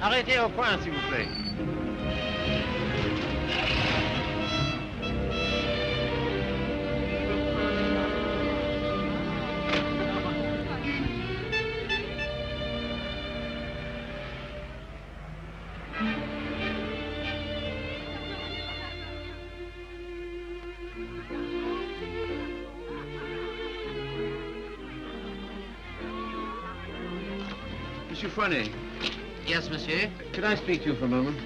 Arrêtez au point, s'il vous plaît. Monsieur Fournet. Yes, monsieur? Could I speak to you for a moment?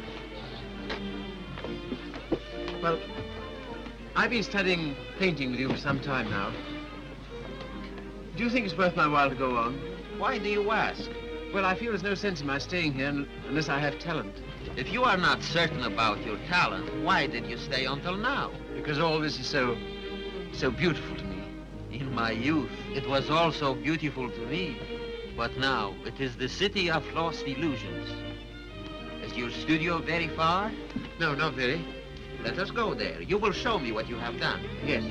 Well, I've been studying painting with you for some time now. Do you think it's worth my while to go on? Why do you ask? Well, I feel there's no sense in my staying here unless I have talent. If you are not certain about your talent, why did you stay until now? Because all this is so beautiful to me. In my youth, it was also beautiful to me. But now, it is the city of lost illusions. Is your studio very far? No, not very. Let us go there. You will show me what you have done. Yes.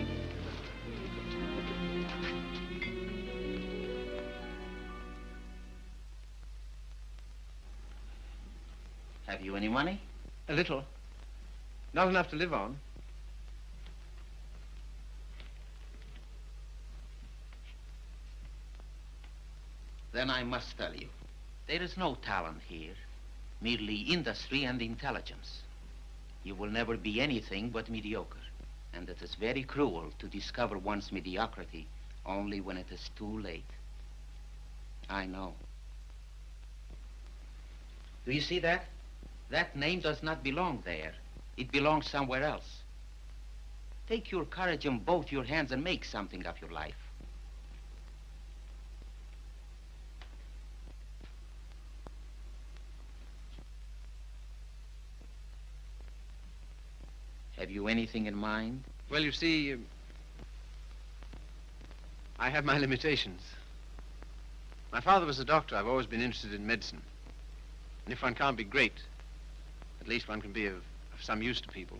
Have you any money? A little. Not enough to live on. Then I must tell you, there is no talent here, merely industry and intelligence. You will never be anything but mediocre, and it is very cruel to discover one's mediocrity only when it is too late. I know. Do you see that? That name does not belong there. It belongs somewhere else. Take your courage in both your hands and make something of your life. Have you anything in mind? Well, you see, I have my limitations. My father was a doctor. I've always been interested in medicine. And if one can't be great, at least one can be of some use to people.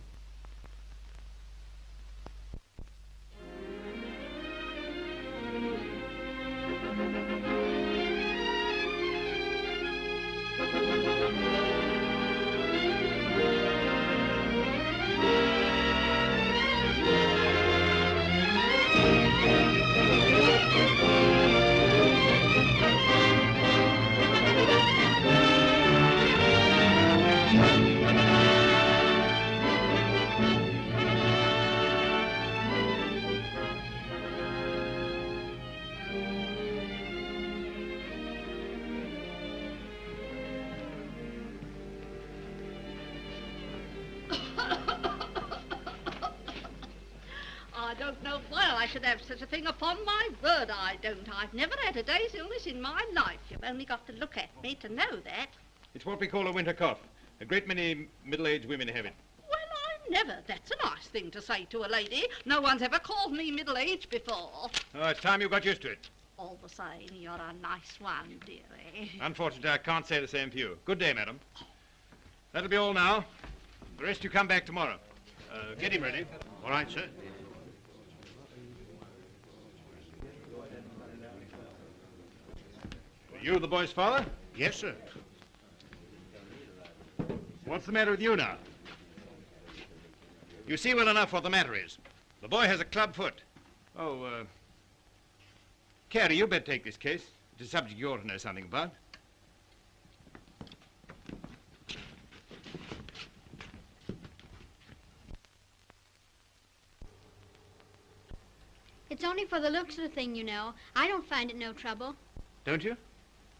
Have such a thing upon my word, I don't. I've never had a day's illness in my life. You've only got to look at me to know that. It's what we call a winter cough. A great many middle-aged women have it. Well, I never. That's a nice thing to say to a lady. No one's ever called me middle-aged before. Oh, it's time you got used to it. All the same, you're a nice one, dearie. Unfortunately, I can't say the same for you. Good day, madam. That'll be all now. The rest you come back tomorrow. Get him ready. All right, sir. You the boy's father? Yes, sir. What's the matter with you now? You see well enough what the matter is. The boy has a club foot. Oh, Carey, you better take this case. It's a subject you ought to know something about. It's only for the looks of the thing, you know. I don't find it no trouble. Don't you?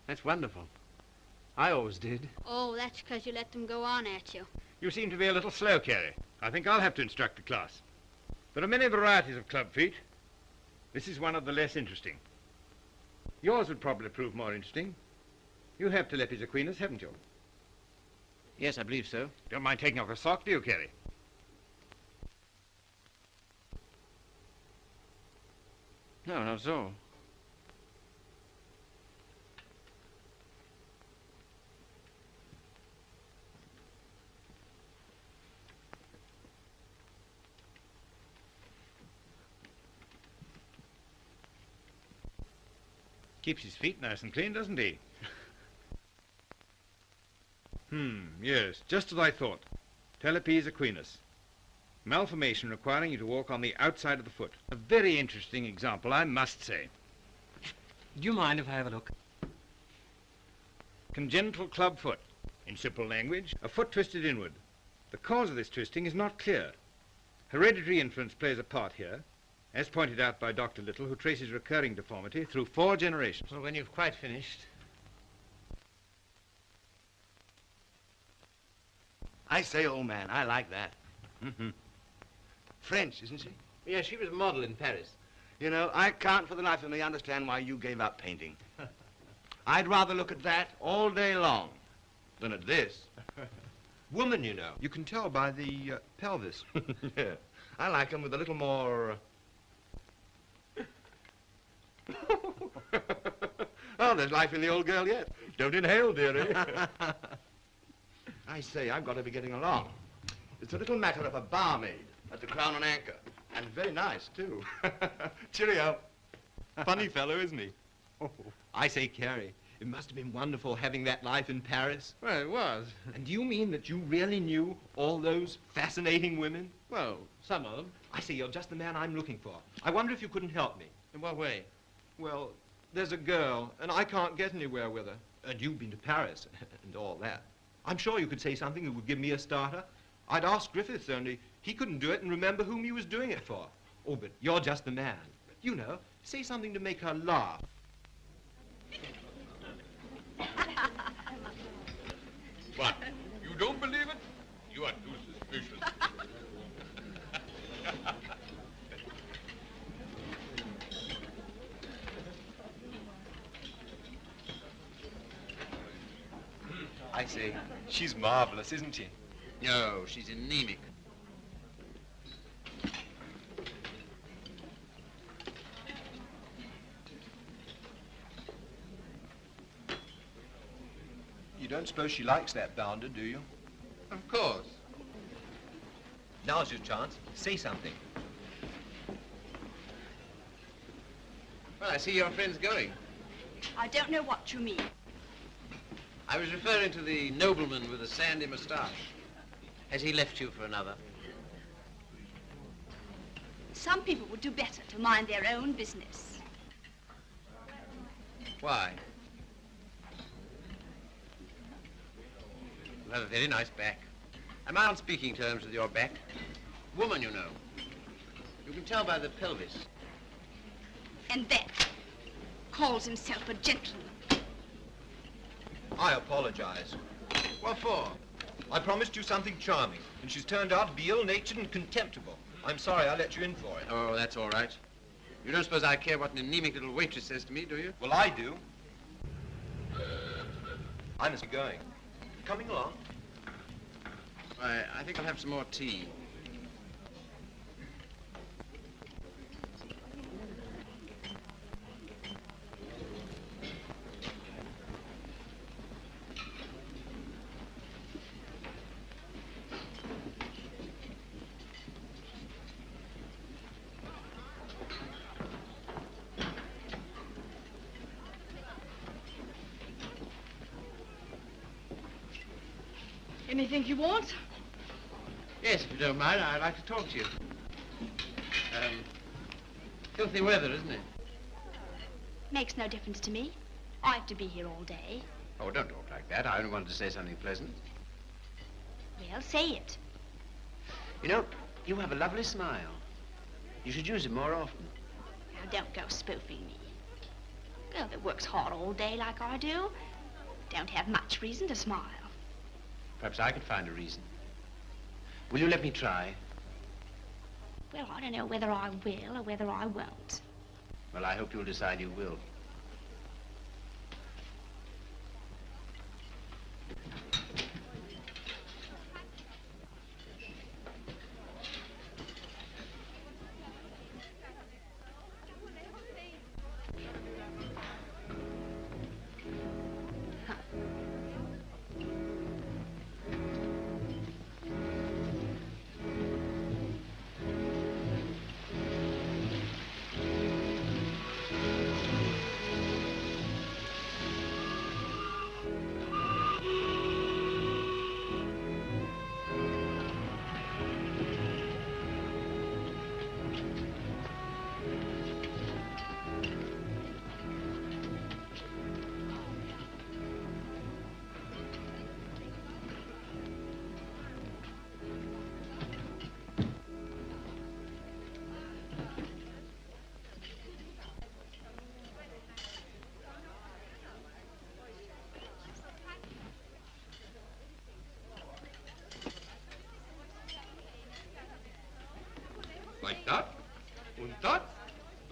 That's wonderful. I always did. Oh, that's because you let them go on at you. You seem to be a little slow, Carey. I think I'll have to instruct the class. There are many varieties of club feet. This is one of the less interesting. Yours would probably prove more interesting. You have Telepis Aquinas, haven't you? Yes, I believe so. Don't mind taking off a sock, do you, Carey? No, not at all. Keeps his feet nice and clean, doesn't he? Yes, just as I thought. Telepes equinus. Malformation requiring you to walk on the outside of the foot. A very interesting example, I must say. Do you mind if I have a look? Congenital club foot. In simple language, a foot twisted inward. The cause of this twisting is not clear. Hereditary influence plays a part here, as pointed out by Dr. Little, who traces recurring deformity through 4 generations. Well, when you've quite finished. I say, old man, I like that. French, isn't she? Yeah, she was a model in Paris. You know, I can't for the life of me understand why you gave up painting. I'd rather look at that all day long than at this. Woman, you know. You can tell by the pelvis. Yeah. I like them with a little more... Oh, there's life in the old girl yet. Don't inhale, dearie. I say, I've got to be getting along. It's a little matter of a barmaid at the Crown and Anchor. And very nice, too. Cheerio. Funny fellow, isn't he? I say, Carey, it must have been wonderful having that life in Paris. Well, it was. And do you mean that you really knew all those fascinating women? Well, some of them. I say, you're just the man I'm looking for. I wonder if you couldn't help me. In what way? Well, there's a girl, and I can't get anywhere with her. And you've been to Paris and all that. I'm sure you could say something that would give me a starter. I'd ask Griffiths, only he couldn't do it and remember whom he was doing it for. Oh, but you're just the man. You know, say something to make her laugh. What? You don't believe it? You are too suspicious. I say, she's marvelous, isn't she? No, she's anemic. You don't suppose she likes that bounder, do you? Of course. Now's your chance. Say something. Well, I see your friend's going. I don't know what you mean. I was referring to the nobleman with the sandy moustache. Has he left you for another? Some people would do better to mind their own business. Why? You have a very nice back. Am I on speaking terms with your back? Woman, you know. You can tell by the pelvis. And that calls himself a gentleman. I apologize. What for? I promised you something charming, and she's turned out to be ill-natured and contemptible. I'm sorry I let you in for it. Oh, that's all right. You don't suppose I care what an anemic little waitress says to me, do you? Well, I do. I must be going. Coming along? Why, I think I'll have some more tea. Anything you want? Yes, if you don't mind, I'd like to talk to you. Filthy weather, isn't it? Makes no difference to me. I have to be here all day. Oh, don't talk like that. I only wanted to say something pleasant. Well, say it. You know, you have a lovely smile. You should use it more often. Now, don't go spoofing me. A girl that works hard all day like I do don't have much reason to smile. Perhaps I could find a reason. Will you let me try? Well, I don't know whether I will or whether I won't. Well, I hope you'll decide you will.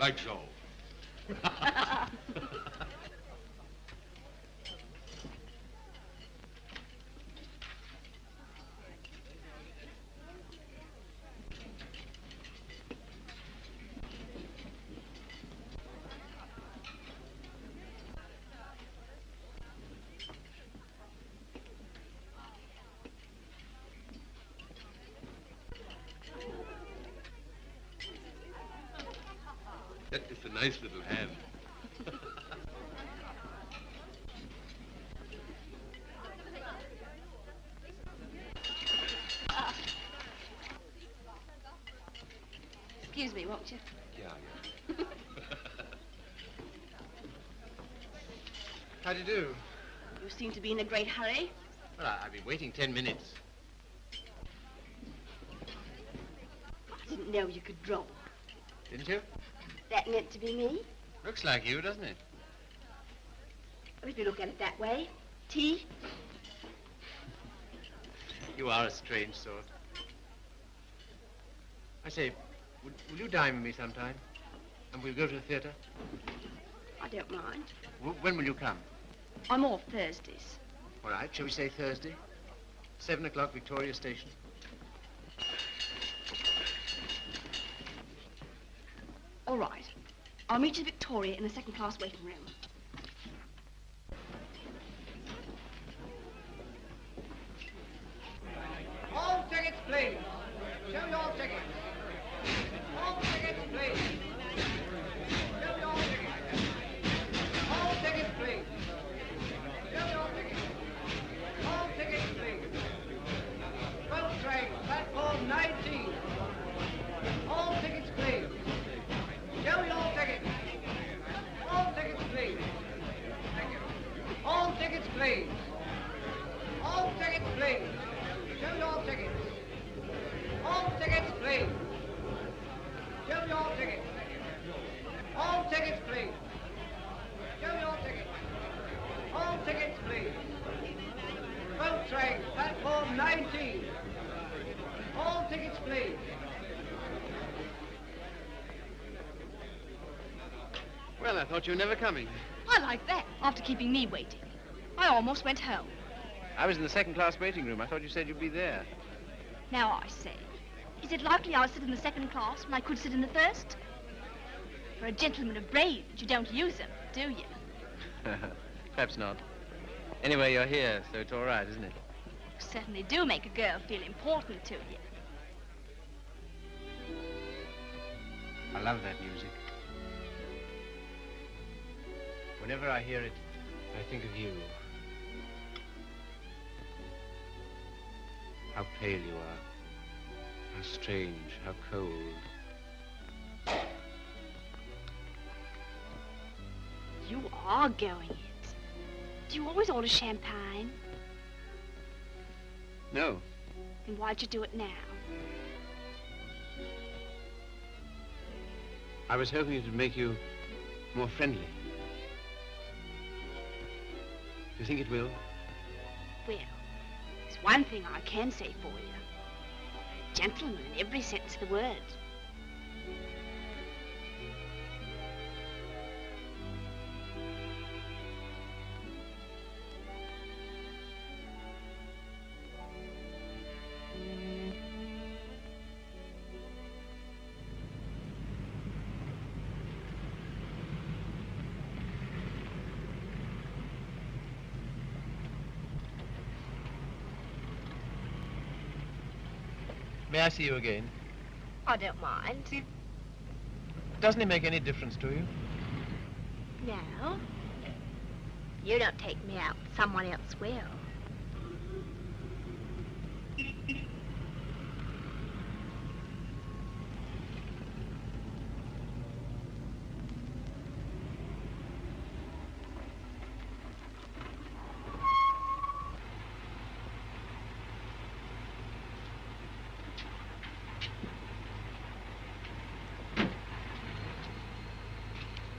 Quite so. That is a nice little hand. Excuse me, won't you? Yeah. How do you do? You seem to be in a great hurry. Well, I've been waiting 10 minutes. I didn't know you could draw. Didn't you? That meant to be me? Looks like you, doesn't it? Well, if you look at it that way. Tea? You are a strange sort. I say, will you dine with me sometime? And we'll go to the theatre? I don't mind. When will you come? I'm off Thursdays. All right, shall we say Thursday? 7 o'clock, Victoria Station. All right. I'll meet you at Victoria in the second-class waiting room. All tickets, please. Show your tickets. All tickets, please. Show your tickets. All tickets, please. Show your tickets. All tickets, please. Boat train, platform 19. All tickets, please. Show your tickets. All tickets, please. Thank you. All tickets, please. All tickets, please. Show your tickets. All tickets, please. Show your tickets. All tickets, please. Show your tickets. All tickets, please. Boat train, platform 19. All tickets, please. Well, I thought you were never coming. I like that, after keeping me waiting. I almost went home. I was in the second-class waiting room. I thought you said you'd be there. Now I say, is it likely I'll sit in the second class when I could sit in the first? For a gentleman of brains, you don't use them, do you? Perhaps not. Anyway, you're here, so it's all right, isn't it? You certainly do make a girl feel important to you. I love that music. Whenever I hear it, I think of you. How pale you are. How strange, how cold. You are going it. Do you always order champagne? No. Then why'd you do it now? I was hoping it would make you more friendly. Do you think it will? Well, there's one thing I can say for you. A gentleman in every sense of the word. May I see you again? I don't mind. Doesn't it make any difference to you? No. You don't take me out, someone else will.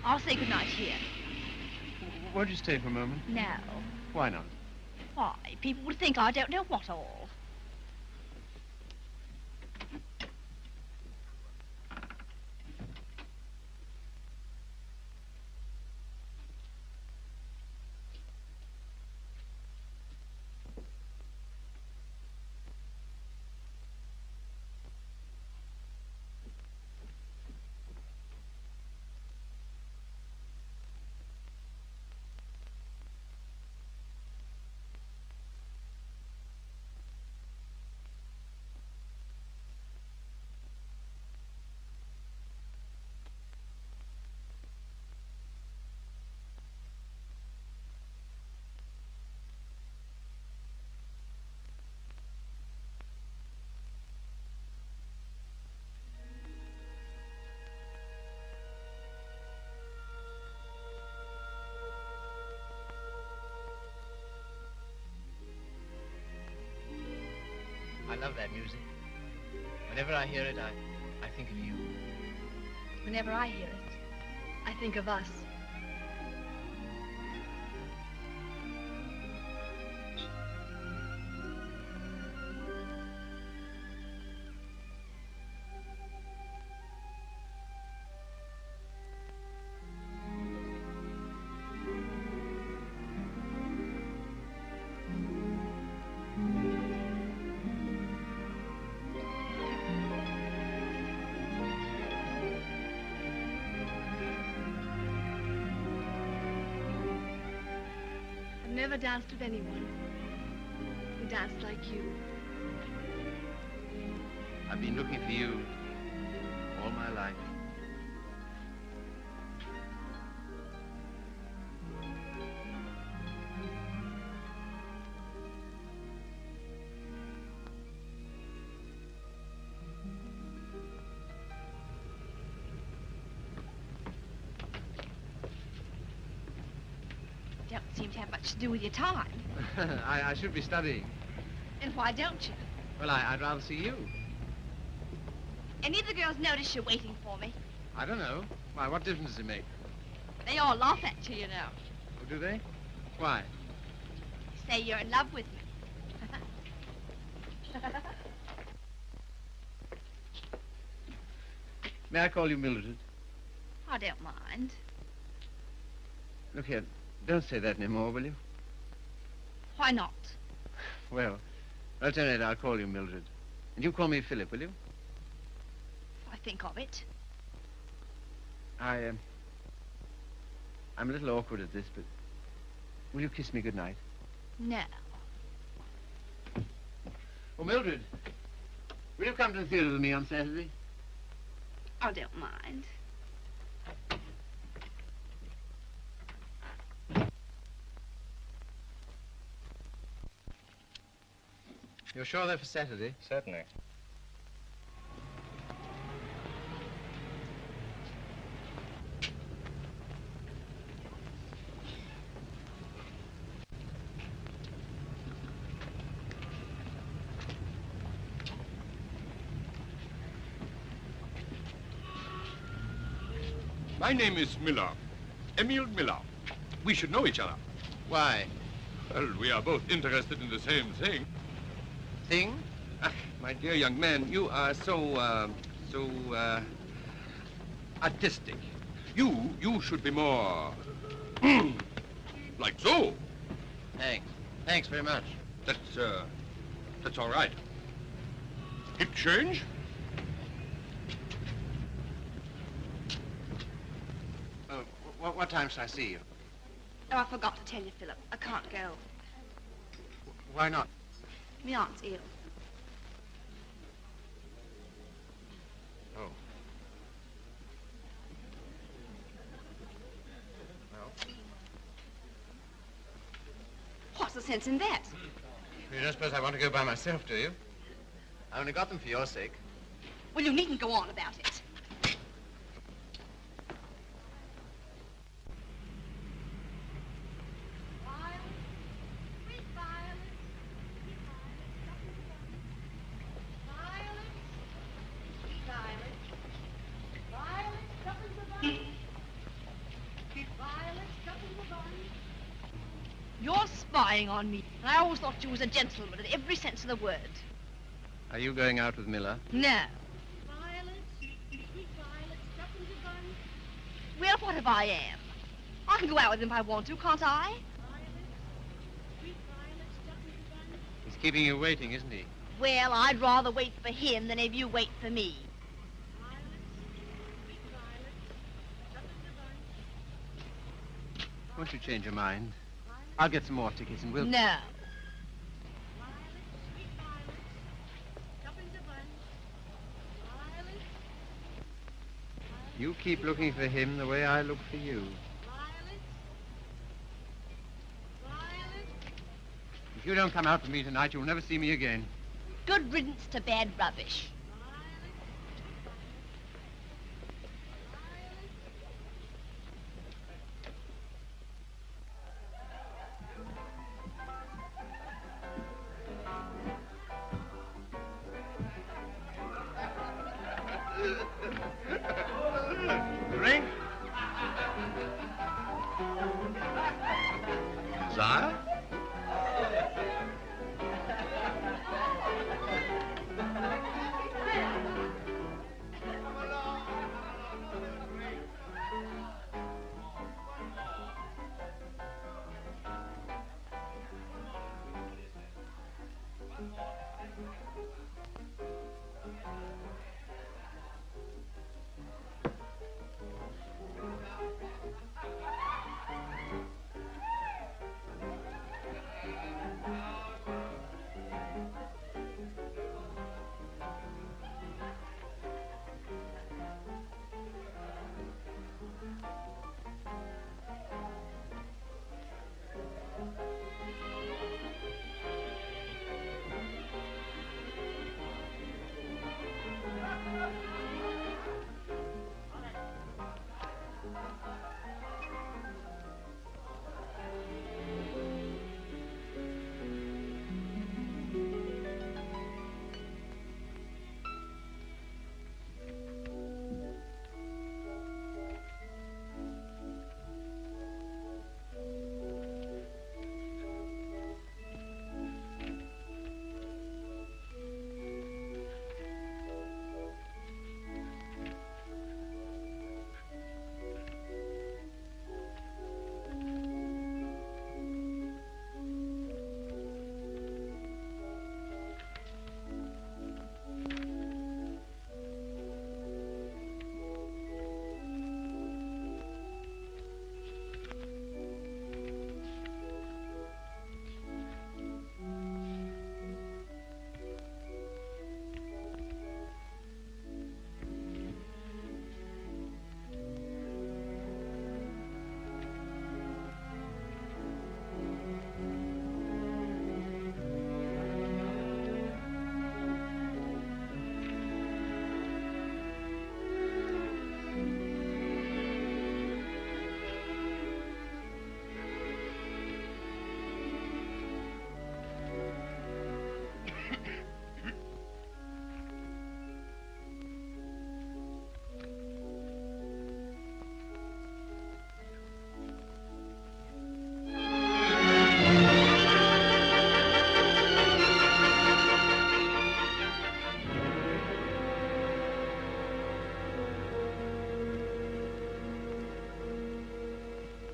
I'll say goodnight here. Won't you stay for a moment? No. Why not? Why? People would think I don't know what all. I love that music. Whenever I hear it, I think of you. Whenever I hear it, I think of us. Never danced with anyone who danced like you. I've been looking for you all my life. Don't seem to have much to do with your time. I should be studying. And why don't you? Well, I'd rather see you. Any of the girls notice you're waiting for me? I don't know. Why, what difference does it make? They all laugh at you, you know. Oh, do they? Why? Say you're in love with me. May I call you Mildred? I don't mind. Look here, don't say that anymore, will you? Why not? Well, at any rate, I'll call you Mildred. And you call me Philip, will you? I think of it. I'm a little awkward at this, but will you kiss me goodnight? No. Oh, Mildred, will you come to the theatre with me on Saturday? I don't mind. You're sure they're for Saturday? Certainly. My name is Miller. Emil Miller. We should know each other. Why? Well, we are both interested in the same thing. Thing? Ah, my dear young man, you are so artistic. You should be more, like so. Thanks. Thanks very much. That's all right. Hip change? What time shall I see you? Oh, I forgot to tell you, Philip. I can't go. Why not? My aunt's ill. Oh. Well? What's the sense in that? You don't suppose I want to go by myself, do you? I only got them for your sake. Well, you needn't go on about it. You're spying on me. And I always thought you was a gentleman in every sense of the word. Are you going out with Miller? No. Well, what if I am? I can go out with him if I want to, can't I? He's keeping you waiting, isn't he? Well, I'd rather wait for him than if you wait for me. Won't you change your mind? I'll get some more tickets and we'll... No. You keep looking for him the way I look for you. If you don't come out with me tonight, you'll never see me again. Good riddance to bad rubbish. sire.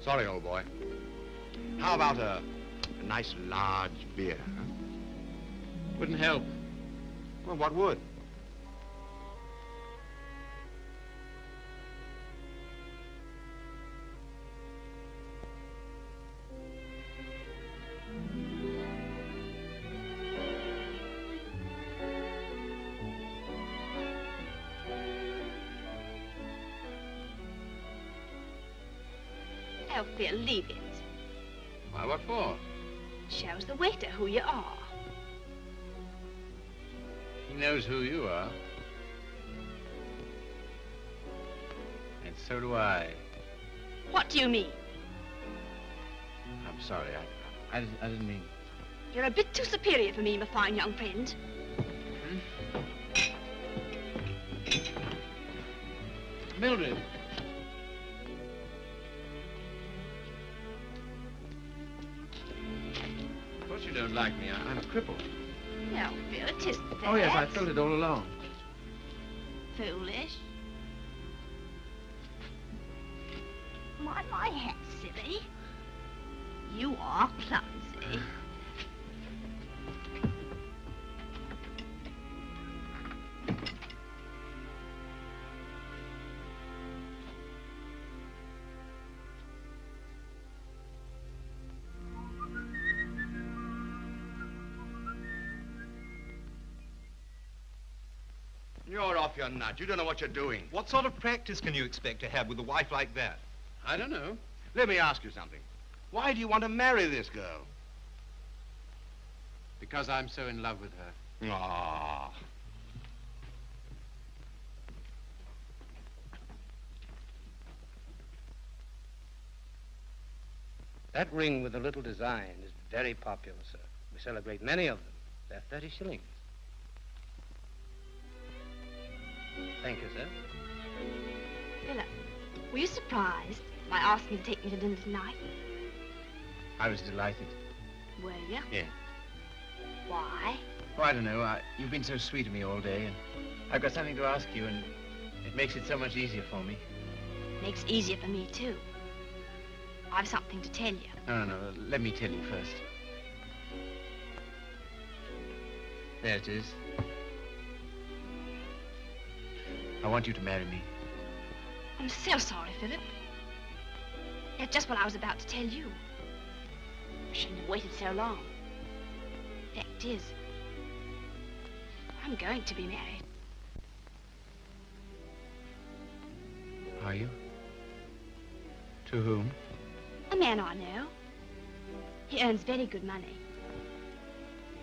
Sorry, old boy. How about a nice large beer, huh? Wouldn't help. Well, what would? Oh, Phil, leave it. Why, what for? Shows the waiter who you are. He knows who you are. And so do I. What do you mean? I'm sorry, I didn't mean... You're a bit too superior for me, my fine young friend. Mildred. Of course you don't like me. I'm a cripple. No, Phil, it isn't that. Oh, yes, I felt it all along. Foolish. My hat, silly. You are clumsy. You're off your nut. You don't know what you're doing. What sort of practice can you expect to have with a wife like that? I don't know. Let me ask you something. Why do you want to marry this girl? Because I'm so in love with her. Ah. That ring with the little design is very popular, sir. We sell a great many of them. They're 30 shillings. Thank you, sir. Philip, were you surprised by asking to take me to dinner tonight? I was delighted. Were you? Yeah. Why? Oh, I don't know. You've been so sweet to me all day, and I've got something to ask you, and it makes it so much easier for me. Makes it easier for me, too. I've something to tell you. No. Let me tell you first. There it is. I want you to marry me. I'm so sorry, Philip. That's just what I was about to tell you. I shouldn't have waited so long. Fact is, I'm going to be married. Are you? To whom? A man I know. He earns very good money.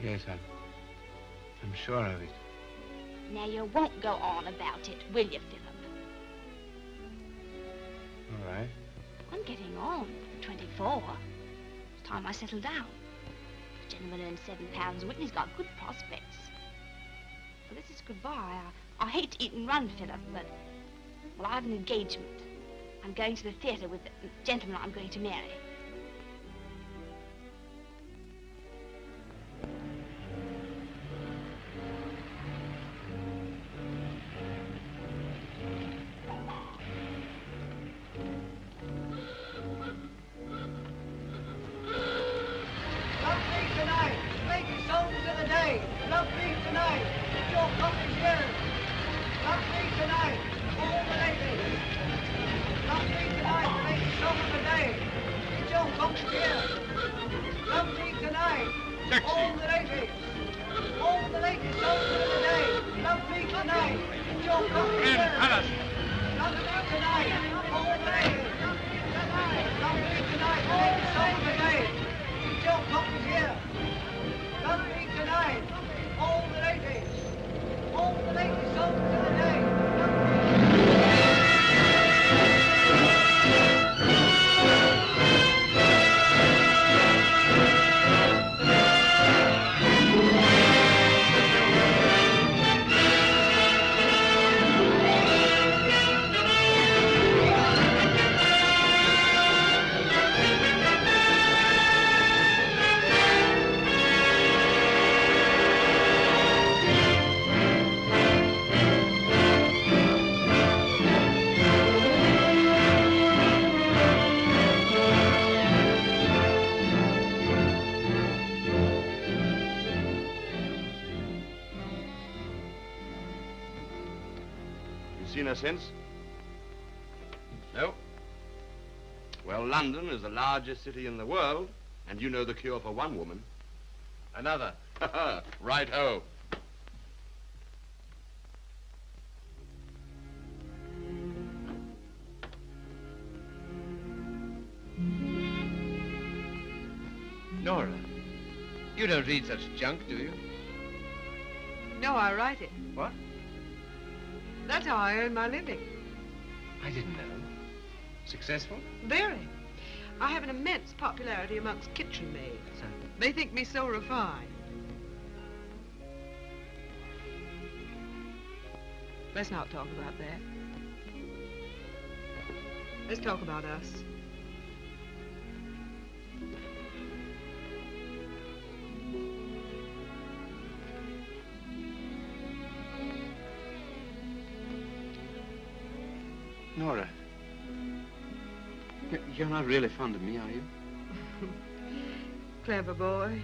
Yes, I'm sure of it. Now, you won't go on about it, will you, Philip? All right. I'm getting on. 24. It's time I settle down. The gentleman earns £7 a week and he's got good prospects. Well, this is goodbye. I hate to eat and run, Philip, but... Well, I have an engagement. I'm going to the theatre with the gentleman I'm going to marry. Seen her since? No. Well, London is the largest city in the world, and you know the cure for one woman. Another. Right-ho. Nora, you don't read such junk, do you? No, I write it. What? That's how I earn my living. I didn't know. Successful? Very. I have an immense popularity amongst kitchen maids. They think me so refined. Let's not talk about that. Let's talk about us. Nora, you're not really fond of me, are you? Clever boy.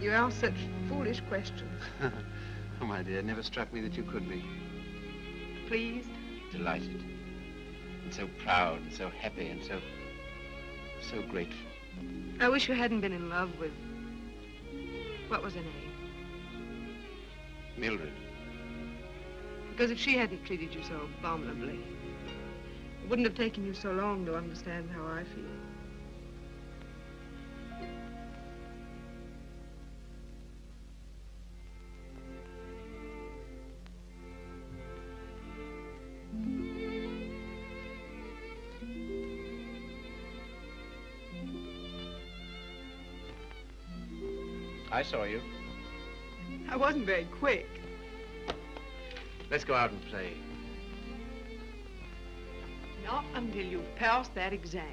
You ask such foolish questions. Oh, my dear, it never struck me that you could be. Pleased? Delighted. And so proud and so happy and so grateful. I wish you hadn't been in love with... What was her name? Mildred. Because if she hadn't treated you so abominably, it wouldn't have taken you so long to understand how I feel. I saw you. I wasn't very quick. Let's go out and play. Not until you've passed that exam.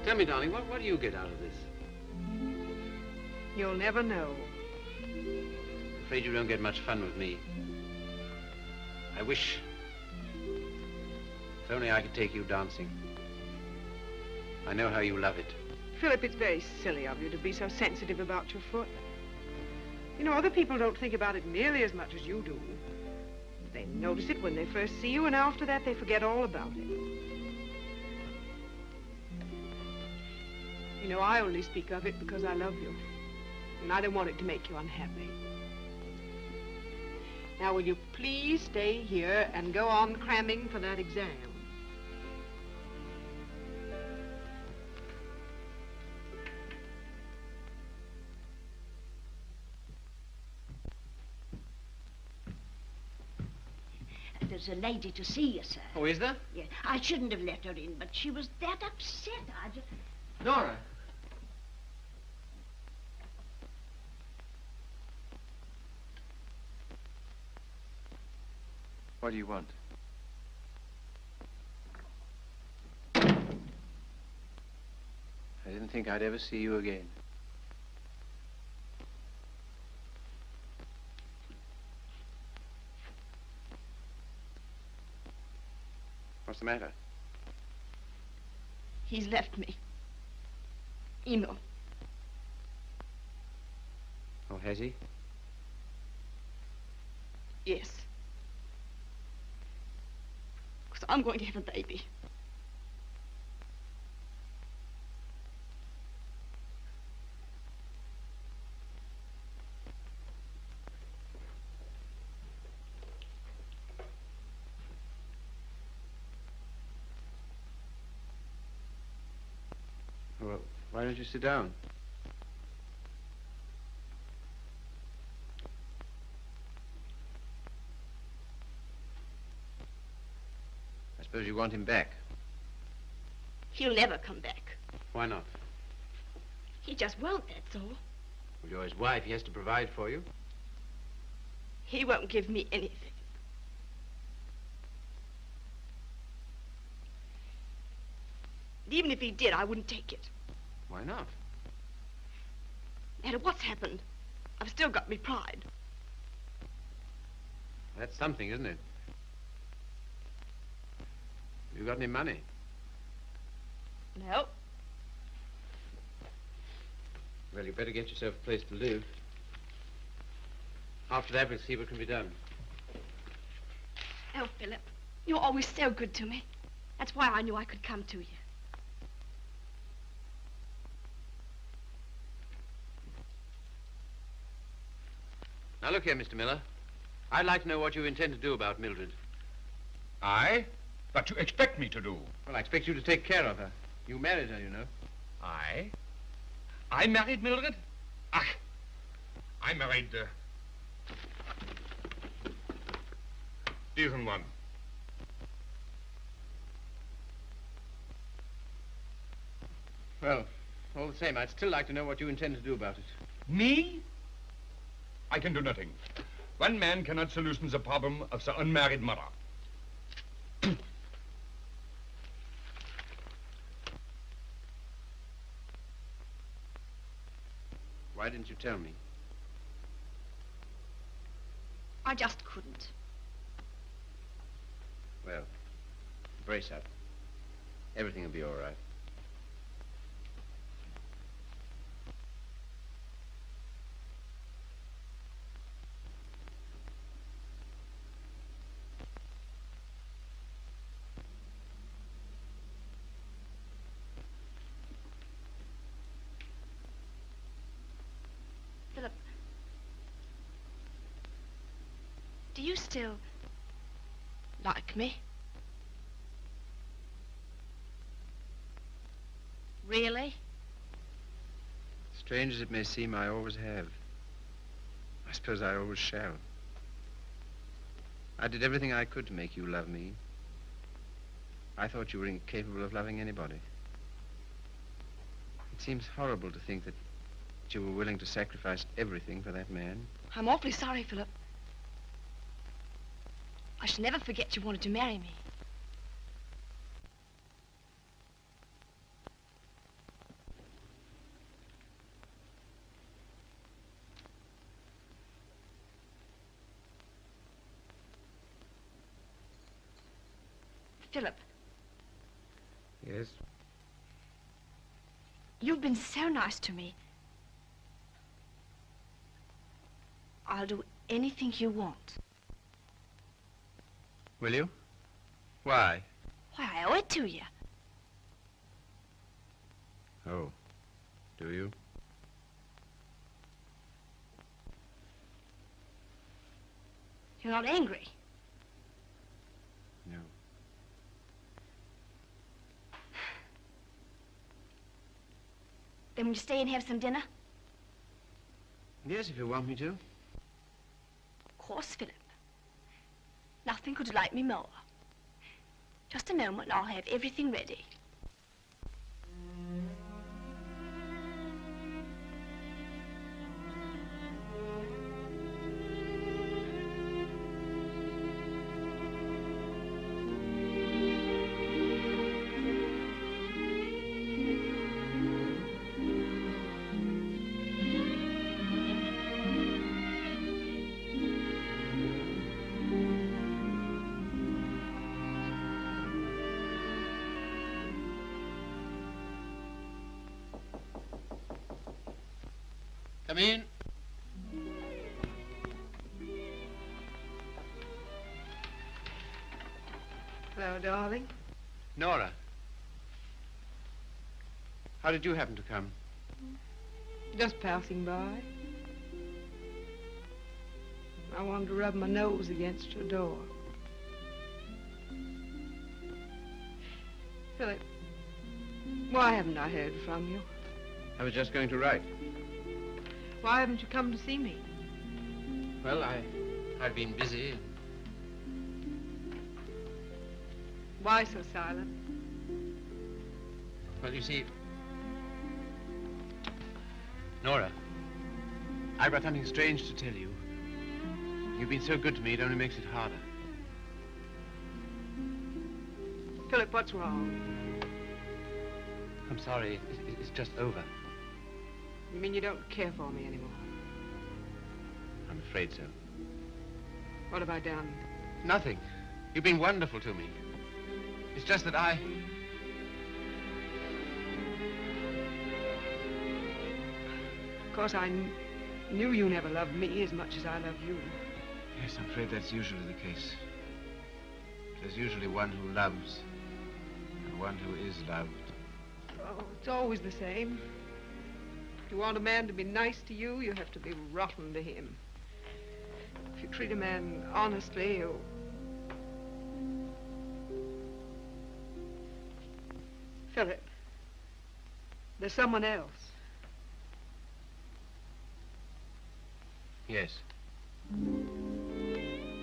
Tell me, darling, what do you get out of this? You'll never know. I'm afraid you don't get much fun with me. I wish... if only I could take you dancing. I know how you love it. Philip, it's very silly of you to be so sensitive about your foot. You know, other people don't think about it nearly as much as you do. They notice it when they first see you, and after that they forget all about it. You know, I only speak of it because I love you. And I don't want it to make you unhappy. Now, will you please stay here and go on cramming for that exam? There's a lady to see you, sir. Oh, is there? Yeah, I shouldn't have let her in, but she was that upset. I just... Nora. What do you want? I didn't think I'd ever see you again. What's the matter? He's left me. You know. Oh, has he? Yes. Because I'm going to have a baby. Well, why don't you sit down? I suppose you want him back. He'll never come back. Why not? He just won't, that's all. Well, you're his wife. He has to provide for you. He won't give me anything. Even if he did, I wouldn't take it. Why not? No matter what's happened, I've still got me pride. That's something, isn't it? You got any money? No. Well, you better get yourself a place to live. After that, we'll see what can be done. Oh, Philip, you're always so good to me. That's why I knew I could come to you. Now, look here, Mr. Miller. I'd like to know what you intend to do about Mildred. I? What you expect me to do? Well, I expect you to take care of her. You married her, you know. I? I married Mildred? Ach, I married, diesen one. Well, all the same, I'd still like to know what you intend to do about it. Me? I can do nothing. One man cannot solution the problem of the unmarried mother. Why didn't you tell me? I just couldn't. Well, brace up. Everything will be all right. Philip, do you still like me? Really? Strange as it may seem, I always have. I suppose I always shall. I did everything I could to make you love me. I thought you were incapable of loving anybody. It seems horrible to think that you were willing to sacrifice everything for that man. I'm awfully sorry, Philip. I shall never forget you wanted to marry me. Philip. Yes? You've been so nice to me. I'll do anything you want. Will you? Why? Why, I owe it to you. Oh, do you? You're not angry. No. Then will you stay and have some dinner? Yes, if you want me to. Of course, Philip. Nothing could delight me more. Just a moment and I'll have everything ready. Come in. Hello, darling. Nora. How did you happen to come? Just passing by. I wanted to rub my nose against your door. Philip, why haven't I heard from you? I was just going to write. Why haven't you come to see me? Well, I've been busy. Why so silent? Well, you see, Nora, I've got something strange to tell you. You've been so good to me, it only makes it harder. Philip, what's wrong? I'm sorry, it's just over. You mean you don't care for me anymore? I'm afraid so. What have I done? Nothing. You've been wonderful to me. It's just that I... Of course, I knew you never loved me as much as I love you. Yes, I'm afraid that's usually the case. There's usually one who loves and one who is loved. Oh, it's always the same. If you want a man to be nice to you, you have to be rotten to him. If you treat a man honestly, you... Philip, there's someone else. Yes.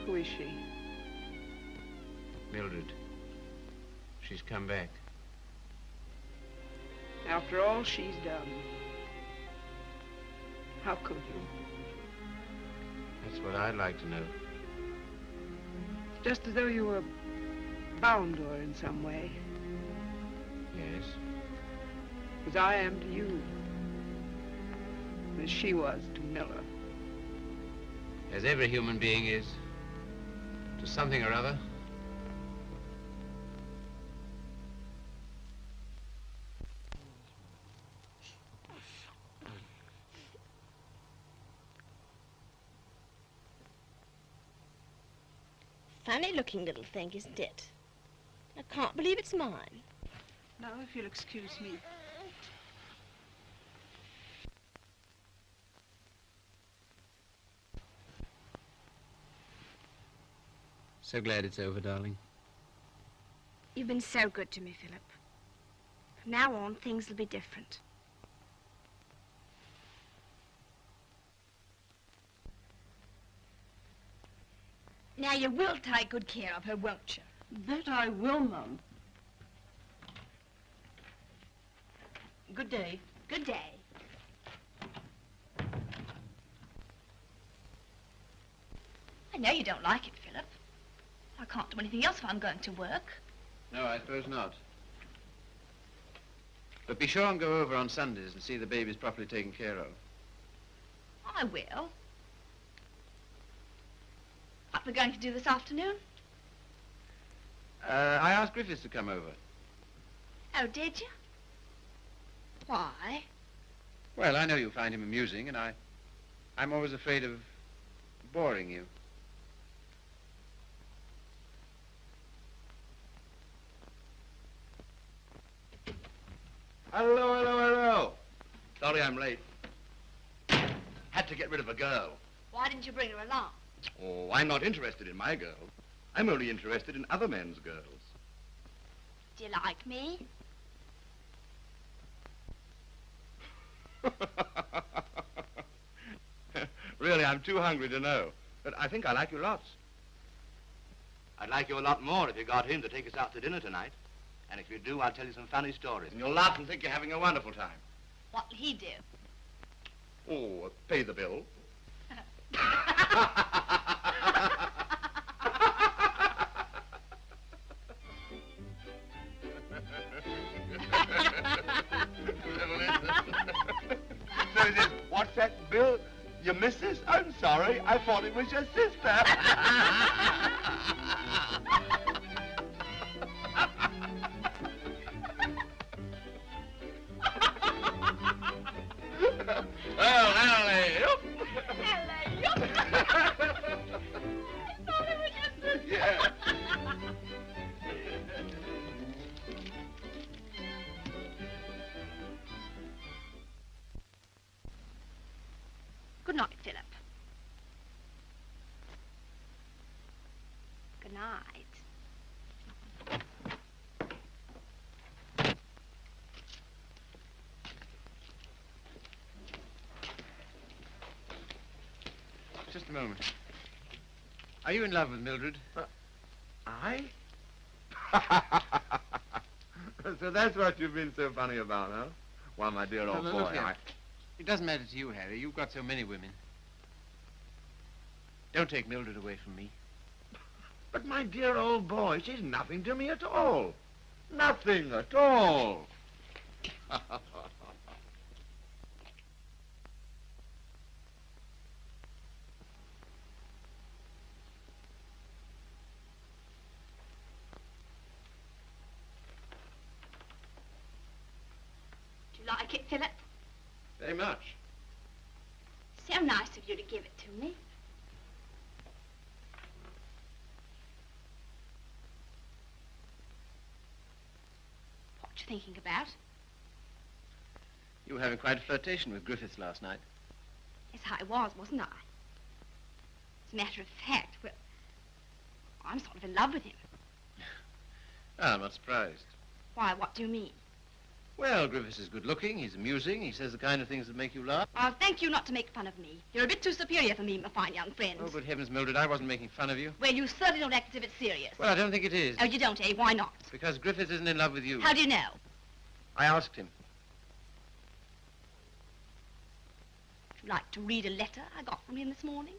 Who is she? Mildred. She's come back. After all she's done. How could you? That's what I'd like to know. Just as though you were bound to her in some way. Yes. As I am to you. As she was to Miller. As every human being is. To something or other. Funny-looking little thing, isn't it? I can't believe it's mine. Now, if you'll excuse me. So glad it's over, darling. You've been so good to me, Philip. From now on, things will be different. Now, you will take good care of her, won't you? That I will, Mum. Good day. Good day. I know you don't like it, Philip. I can't do anything else if I'm going to work. No, I suppose not. But be sure and go over on Sundays and see the babies properly taken care of. I will. What we're going to do this afternoon? I asked Griffiths to come over. Oh, did you? Why? Well, I know you find him amusing, and I'm always afraid of boring you. Hello, hello, hello. Sorry I'm late. Had to get rid of a girl. Why didn't you bring her along? Oh, I'm not interested in my girl. I'm only interested in other men's girls. Do you like me? Really, I'm too hungry to know. But I think I like you lots. I'd like you a lot more if you got him to take us out to dinner tonight. And if you do, I'll tell you some funny stories. And you'll laugh and think you're having a wonderful time. What'll he do? Oh, pay the bill. So is it, what's that bill? Your missus? I'm sorry. I thought it was your sister. Well, hello. Yeah. Good night, Philip. Good night. Just a moment. Are you in love with Mildred? I? So that's what you've been so funny about, huh? Well, my dear old No, boy, look here. I... It doesn't matter to you, Harry. You've got so many women. Don't take Mildred away from me. But my dear old boy, she's nothing to me at all. Nothing at all. Do you like it, Philip? Very much. So nice of you to give it to me. What you thinking about? You were having quite a flirtation with Griffiths last night. Yes, I was, wasn't I? As a matter of fact, well, I'm sort of in love with him. Ah, I'm not surprised. Why, what do you mean? Well, Griffiths is good-looking, he's amusing, he says the kind of things that make you laugh. I'll thank you not to make fun of me. You're a bit too superior for me, my fine young friend. Oh, good heavens, Mildred, I wasn't making fun of you. Well, you certainly don't act as if it's serious. Well, I don't think it is. Oh, you don't, eh? Why not? Because Griffiths isn't in love with you. How do you know? I asked him. Would you like to read a letter I got from him this morning?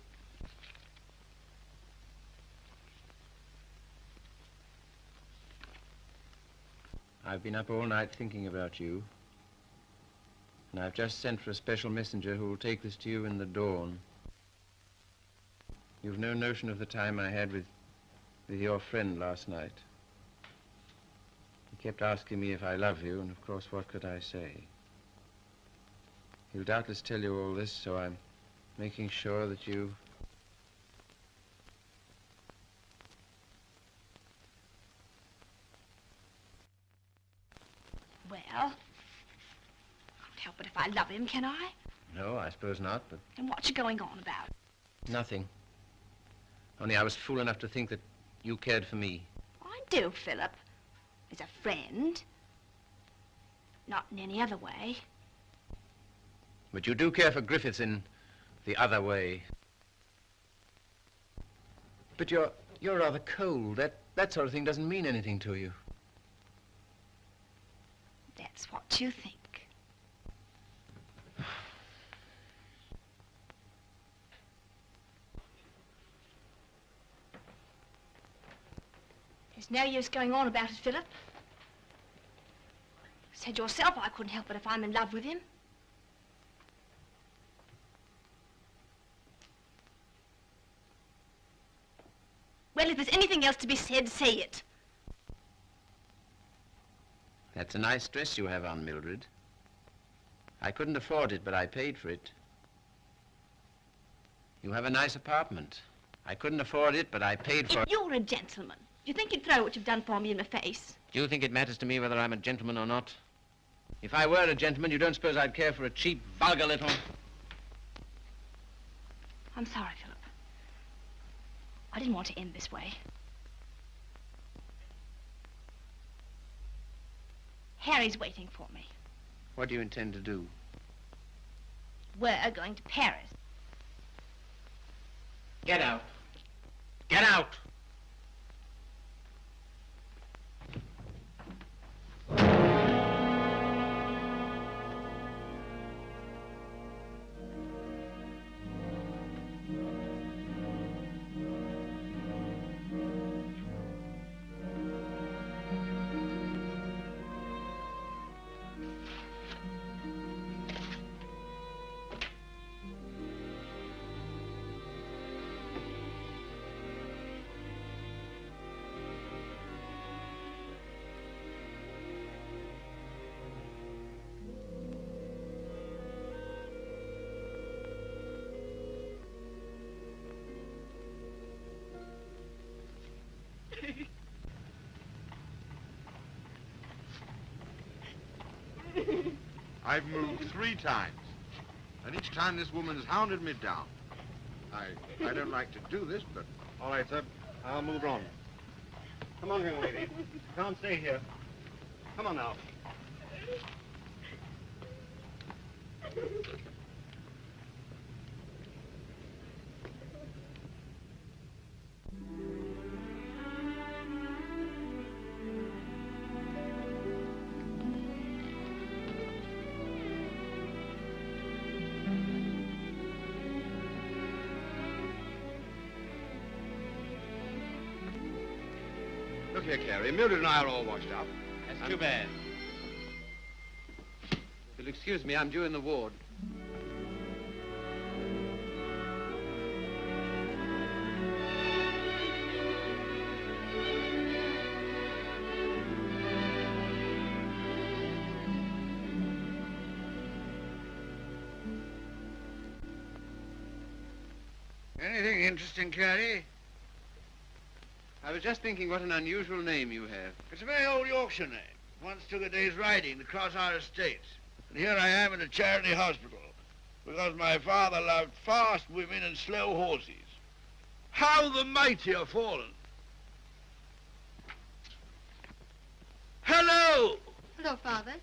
I've been up all night thinking about you. And I've just sent for a special messenger who will take this to you in the dawn. You've no notion of the time I had with your friend last night. He kept asking me if I love you, and of course, what could I say? He'll doubtless tell you all this, so I'm making sure that you... Well, I can't help it if I love him, can I? No, I suppose not, but... And what you going on about? Nothing. Only I was fool enough to think that you cared for me. I do, Philip. As a friend. Not in any other way. But you do care for Griffiths in the other way. But you're rather cold. That sort of thing doesn't mean anything to you. That's what you think. There's no use going on about it, Philip. Said yourself I couldn't help it if I'm in love with him. Well, if there's anything else to be said, say it. That's a nice dress you have on, Mildred. I couldn't afford it, but I paid for it. You have a nice apartment. I couldn't afford it, but I paid for it. If you're a gentleman, do you think you'd throw what you've done for me in my face? Do you think it matters to me whether I'm a gentleman or not? If I were a gentleman, you don't suppose I'd care for a cheap, vulgar little... I'm sorry, Philip. I didn't want to end this way. Harry's waiting for me. What do you intend to do? We're going to Paris. Get out. Get out! I've moved 3 times, and each time this woman has hounded me down. I don't like to do this, but... All right, sir. I'll move on. Come on, young lady. You can't stay here. Come on now. Look here, Carey. Mildred and I are all washed up. That's too bad. You'll excuse me, I'm due in the ward. Anything interesting, Carey? I was just thinking what an unusual name you have. It's a very old Yorkshire name. Once took a day's riding across our estates. And here I am in a charity hospital because my father loved fast women and slow horses. How the mighty are fallen. Hello! Hello, Father.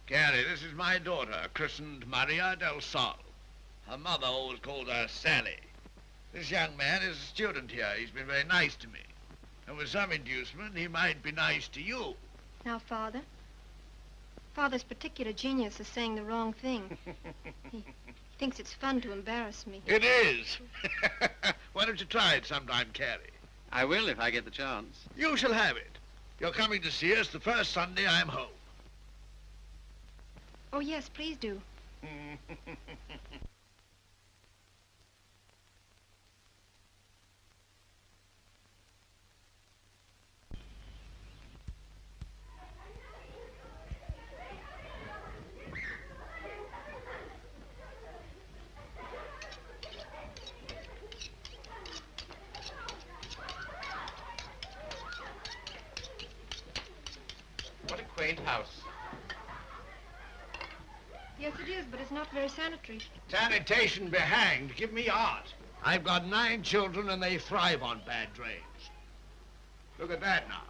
Carey, this is my daughter, christened Maria del Sol. Her mother always called her Sally. This young man is a student here. He's been very nice to me. And with some inducement, he might be nice to you. Now, Father. Father's particular genius is saying the wrong thing. He thinks it's fun to embarrass me. It is. Why don't you try it sometime, Carey? I will if I get the chance. You shall have it. You're coming to see us the first Sunday I'm home. Oh, yes, please do. What a quaint house. Yes, it is, but it's not very sanitary. Sanitation be hanged. Give me art. I've got 9 children and they thrive on bad drains. Look at that now.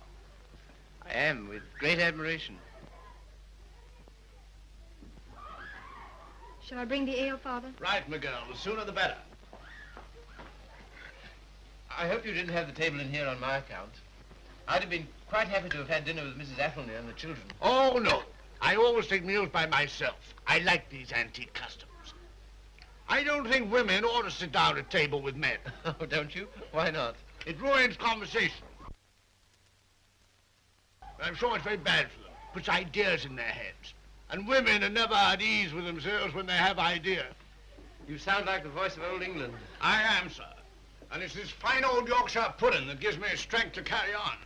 I am, with great admiration. Shall I bring the ale, Father? Right, my girl. The sooner the better. I hope you didn't have the table in here on my account. I'd have been quite happy to have had dinner with Mrs. Athelney and the children. Oh, no. I always take meals by myself. I like these antique customs. I don't think women ought to sit down at table with men. Oh, don't you? Why not? It ruins conversation. I'm sure it's very bad for them. Puts ideas in their heads. And women are never at ease with themselves when they have ideas. You sound like the voice of old England. I am, sir. And it's this fine old Yorkshire pudding that gives me strength to carry on.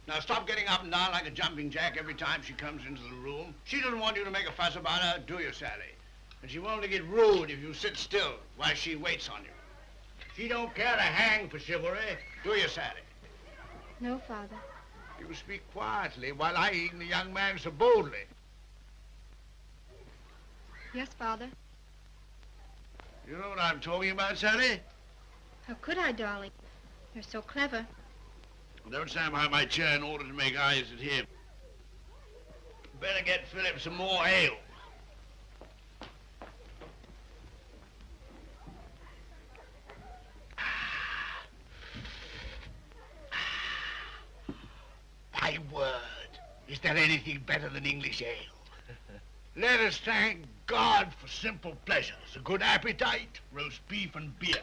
Now, stop getting up and down like a jumping jack every time she comes into the room. She doesn't want you to make a fuss about her, do you, Sally? And she won't get rude if you sit still while she waits on you. She don't care a hang for chivalry, do you, Sally? No, Father. You speak quietly while eyeing the young man so boldly. Yes, Father. You know what I'm talking about, Sally? How could I, darling? You're so clever. Don't stand behind my chair in order to make eyes at him. Better get Philip some more ale. My word, is there anything better than English ale? Let us thank God for simple pleasures, a good appetite, roast beef and beer.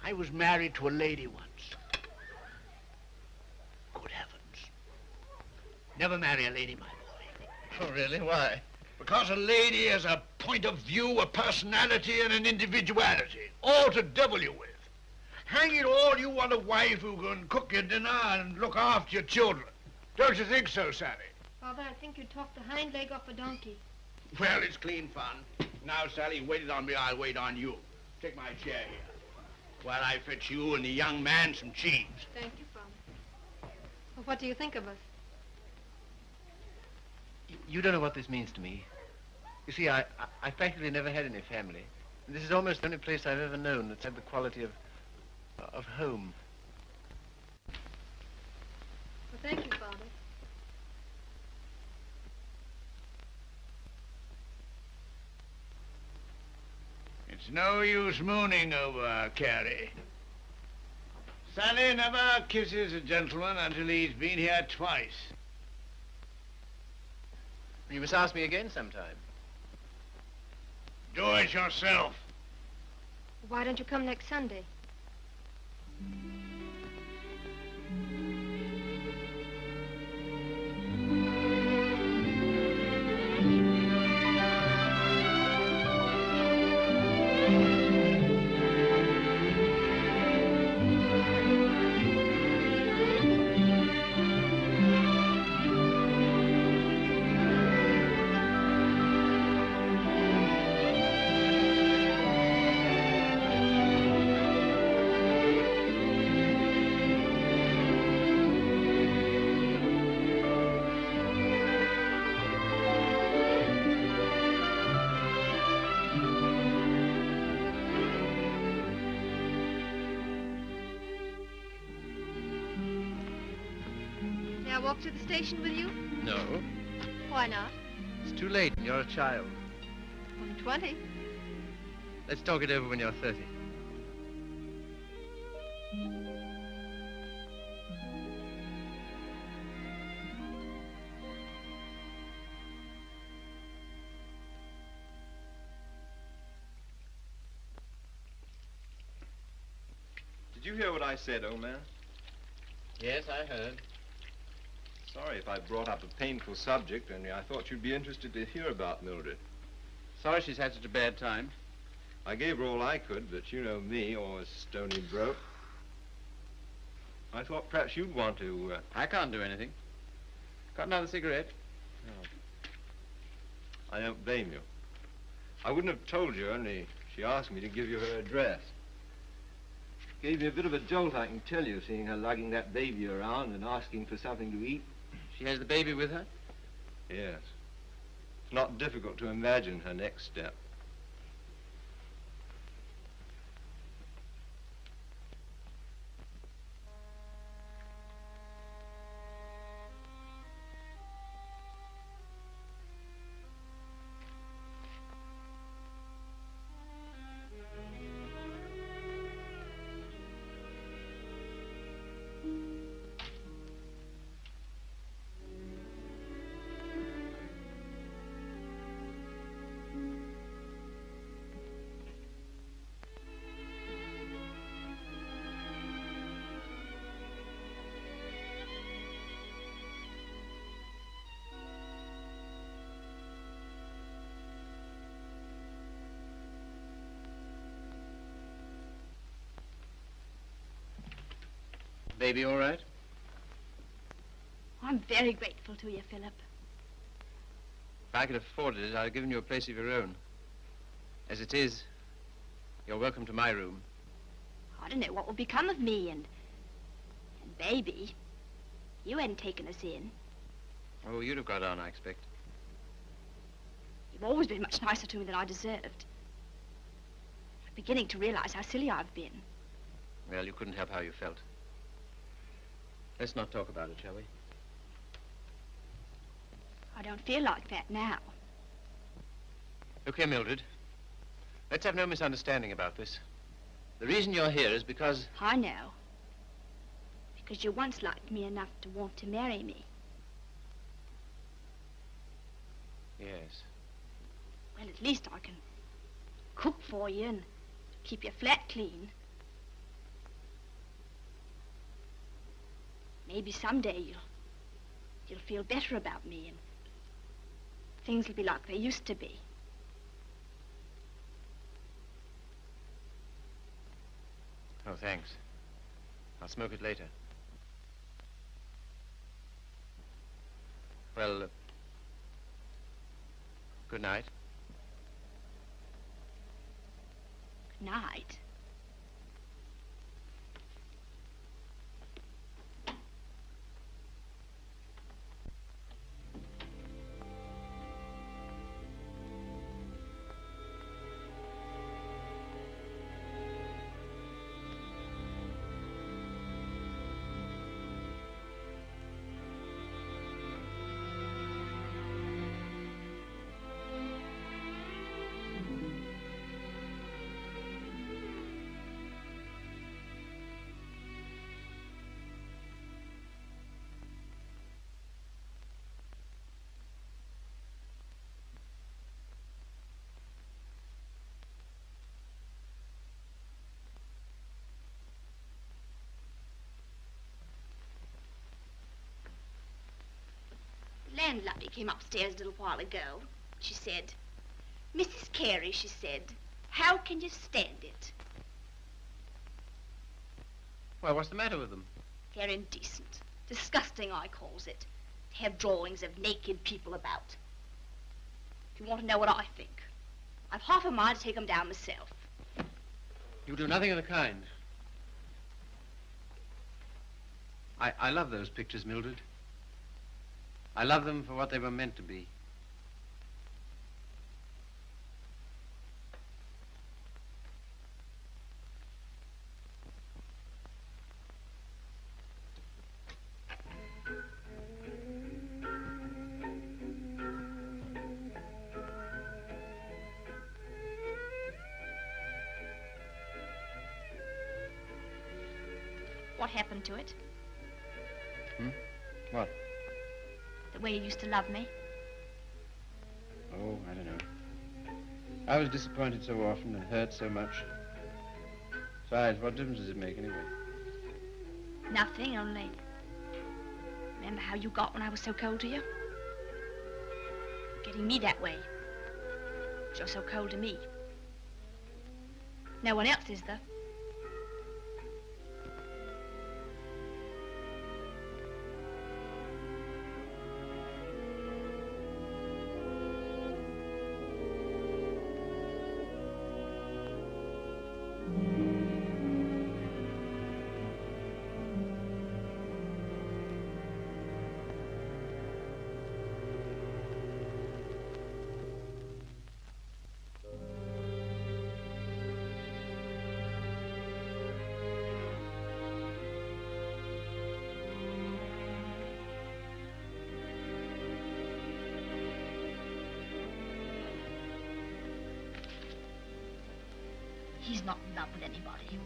I was married to a lady once. Good heavens. Never marry a lady, my boy. Oh, really? Why? Because a lady has a point of view, a personality, and an individuality, all to devil you with. Hang it all, you want a wife who can cook your dinner and look after your children. Don't you think so, Sally? Father, I think you talked the hind leg off a donkey. Well, it's clean fun. Now, Sally, you waited on me, I'll wait on you. Take my chair here, while I fetch you and the young man some cheese. Thank you, Father. Well, what do you think of us? You don't know what this means to me. You see, I practically never had any family. This is almost the only place I've ever known that's had the quality of home. Well, thank you, Father. It's no use mooning over Carey. Sally never kisses a gentleman until he's been here twice. You must ask me again sometime. Do it yourself. Why don't you come next Sunday? May I walk to the station with you? No. Why not? It's too late. You're a child. I'm 20. Let's talk it over when you're 30. Did you hear what I said, old man? Yes, I heard. Sorry if I brought up a painful subject, only I thought you'd be interested to hear about Mildred. Sorry she's had such a bad time. I gave her all I could, but you know me, always stony broke. I thought perhaps you'd want to... I can't do anything. Got another cigarette? Oh. I don't blame you. I wouldn't have told you, only she asked me to give you her address. Gave me a bit of a jolt, I can tell you, seeing her lugging that baby around and asking for something to eat. She has the baby with her? Yes. It's not difficult to imagine her next step. Baby all right? I'm very grateful to you, Philip. If I could have afforded it, I'd have given you a place of your own. As it is, you're welcome to my room. I don't know what will become of me and Baby. You hadn't taken us in. Oh, you'd have got on, I expect. You've always been much nicer to me than I deserved. I'm beginning to realize how silly I've been. Well, you couldn't help how you felt. Let's not talk about it, shall we? I don't feel like that now. Look here, Mildred. Let's have no misunderstanding about this. The reason you're here is because... I know. Because you once liked me enough to want to marry me. Yes. Well, at least I can cook for you and keep your flat clean. Maybe someday you'll feel better about me and things will be like they used to be. Oh, thanks. I'll smoke it later. Well, good night. Good night. The landlady came upstairs a little while ago. She said, "Mrs. Carey," she said, "how can you stand it?" Well, what's the matter with them? They're indecent. Disgusting, I calls it. To have drawings of naked people about. If you want to know what I think, I've half a mind to take them down myself. You do nothing of the kind. I love those pictures, Mildred. I love them for what they were meant to be. What happened to it? What? The way you used to love me? Oh, I don't know. I was disappointed so often and hurt so much. Besides, what difference does it make anyway? Nothing, only... Remember how you got when I was so cold to you? Getting me that way. 'Cause you're so cold to me. No one else is, though. He's not in love with anybody.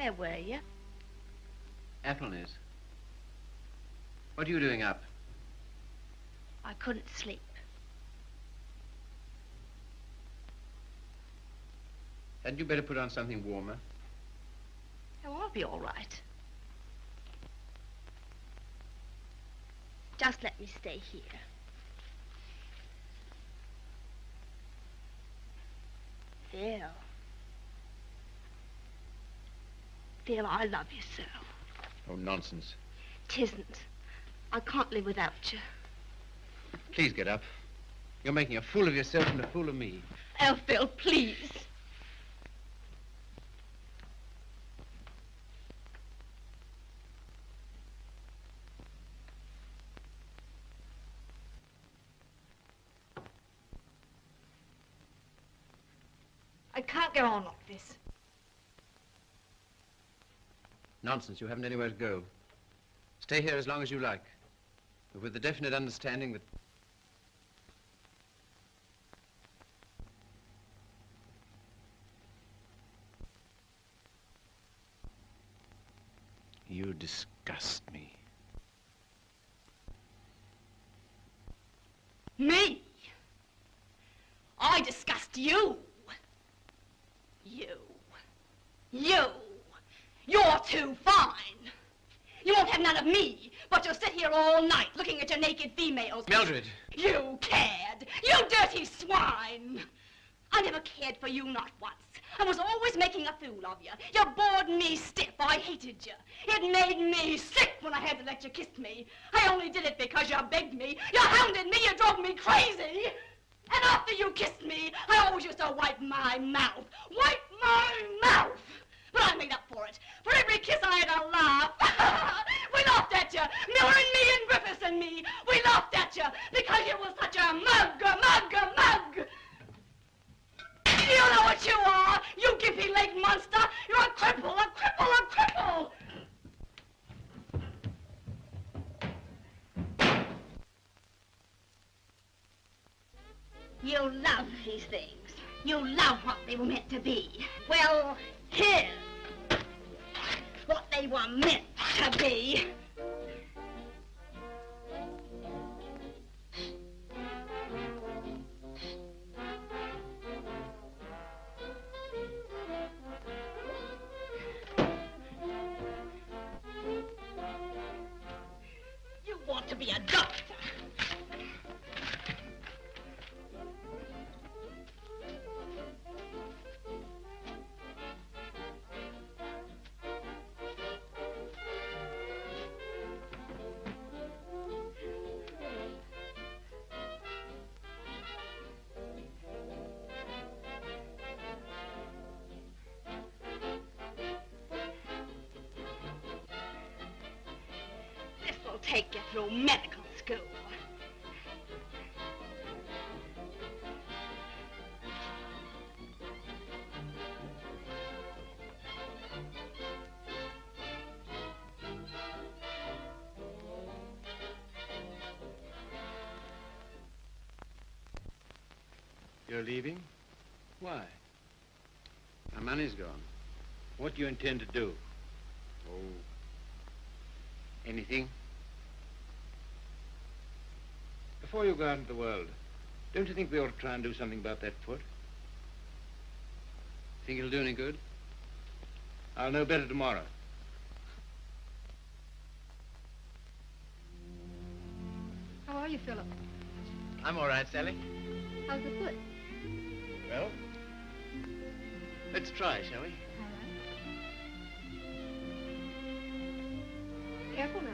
Where were you? Athelney's. What are you doing up? I couldn't sleep. Hadn't you better put on something warmer? Oh, I'll be all right. Just let me stay here. Phil. Phil, I love you so. Oh, nonsense. 'Tisn't. I can't live without you. Please get up. You're making a fool of yourself and a fool of me. Oh, Phil, please. I can't go on like this. Nonsense. You haven't anywhere to go. Stay here as long as you like, but with the definite understanding that... You disgust me. Me? I disgust you. You. You're too fine. You won't have none of me, but you'll sit here all night looking at your naked females. Mildred! You cad! You dirty swine! I never cared for you, not once. I was always making a fool of you. You bored me stiff. I hated you. It made me sick when I had to let you kiss me. I only did it because you begged me. You hounded me. You drove me crazy. And after you kissed me, I always used to wipe my mouth. Wipe my mouth! But I made up for it. For every kiss I had a laugh. We laughed at you. Miller and me and Griffiths and me. We laughed at you because you was such a mug. You know what you are, you gimpy-legged monster. You're a cripple. You love these things. You love what they were meant to be. Well, here's what they were meant to be. You want to be a doctor. Take you through medical school. You're leaving? Why? My money's gone. What do you intend to do? Oh, anything? Before you go out into the world, don't you think we ought to try and do something about that foot? Think it'll do any good? I'll know better tomorrow. How are you, Philip? I'm all right, Sally. How's the foot? Well, let's try, shall we? All right. Careful now.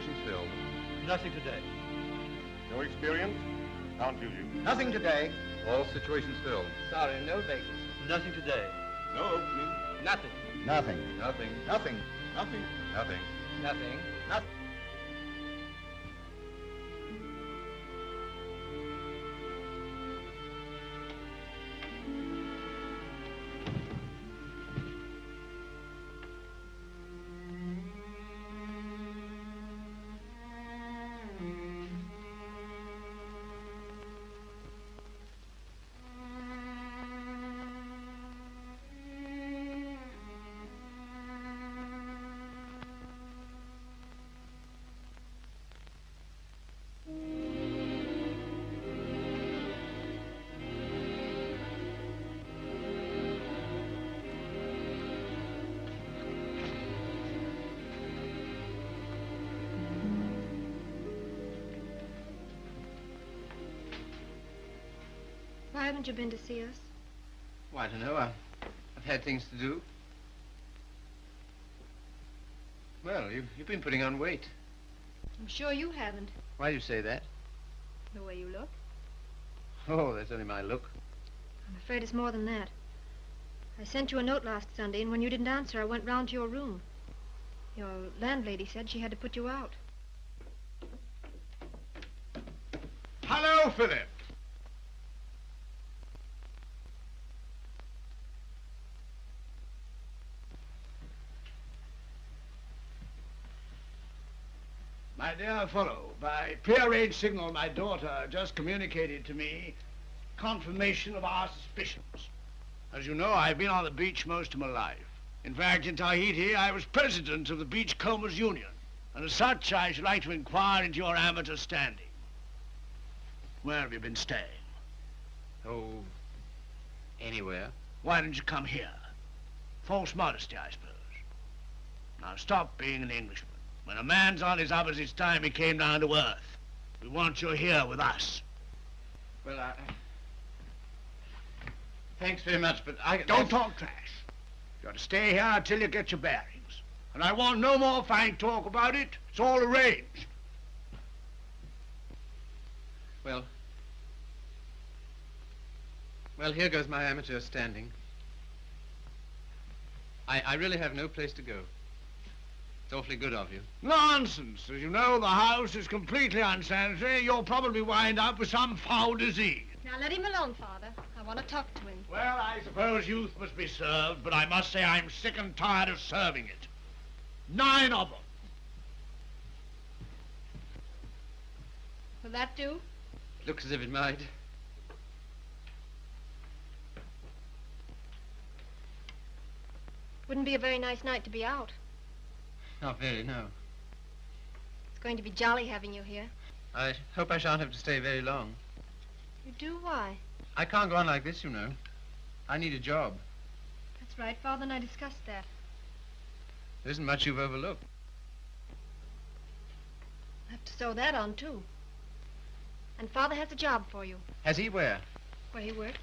situations filled? Nothing today. No experience? Can't use you. Nothing today. All situations filled. Sorry, no vacancy. Nothing today. No opening. Nothing. Nothing. Nothing. Nothing. Nothing. Nothing. Nothing. Nothing. Why haven't you been to see us? Well, I don't know. I've had things to do. Well, you've been putting on weight. I'm sure you haven't. Why do you say that? The way you look. Oh, that's only my look. I'm afraid it's more than that. I sent you a note last Sunday, and when you didn't answer, I went round to your room. Your landlady said she had to put you out. Hello, Philip. My dear fellow, by prearranged signal, my daughter just communicated to me confirmation of our suspicions. As you know, I've been on the beach most of my life. In fact, in Tahiti, I was president of the Beachcombers Union, and as such, I should like to inquire into your amateur standing. Where have you been staying? Oh, anywhere. Why didn't you come here? False modesty, I suppose. Now, stop being an Englishman. When a man's on his up, it's time he came down to earth. We want you here with us. Well, thanks very much, but I... Don't talk trash. You ought to stay here until you get your bearings. And I want no more fine talk about it. It's all arranged. Well, here goes my amateur standing. I really have no place to go. It's awfully good of you. Nonsense. As you know, the house is completely unsanitary. You'll probably wind up with some foul disease. Now, let him alone, Father. I want to talk to him. Well, I suppose youth must be served, but I must say I'm sick and tired of serving it. 9 of them. Will that do? Looks as if it might. Wouldn't be a very nice night to be out. Not very, no. It's going to be jolly having you here. I hope I shan't have to stay very long. You do? Why? I can't go on like this, you know. I need a job. That's right. Father and I discussed that. There isn't much you've overlooked. I have to sew that on, too. And Father has a job for you. Has he? Where? Where he works.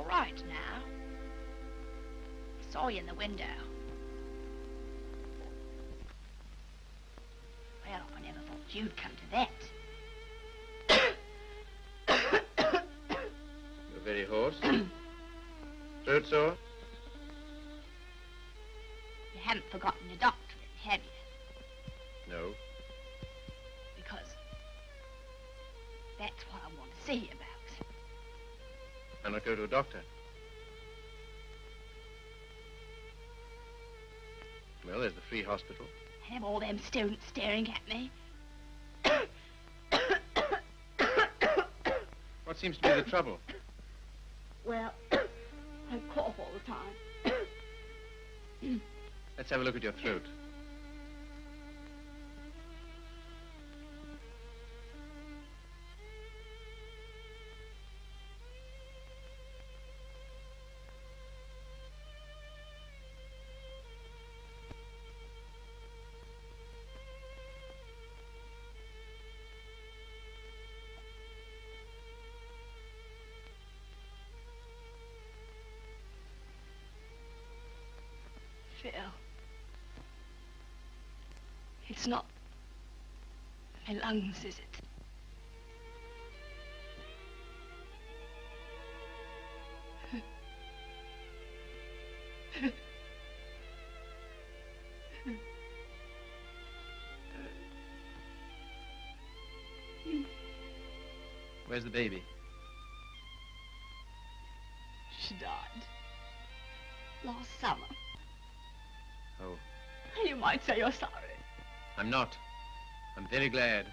Right now. I saw you in the window. Well, I never thought you'd come to that. You're very hoarse. Throat sore? You haven't forgotten your doctorate, have you? No. Because that's what I want to see you about. Why not go to a doctor? Well, there's the free hospital. Have all them students staring at me. What seems to be the trouble? Well, I cough all the time. Let's have a look at your throat. Phil. It's not my lungs, is it? Where's the baby? She died. Last summer. Oh, You might say you're sorry. I'm not. I'm very glad.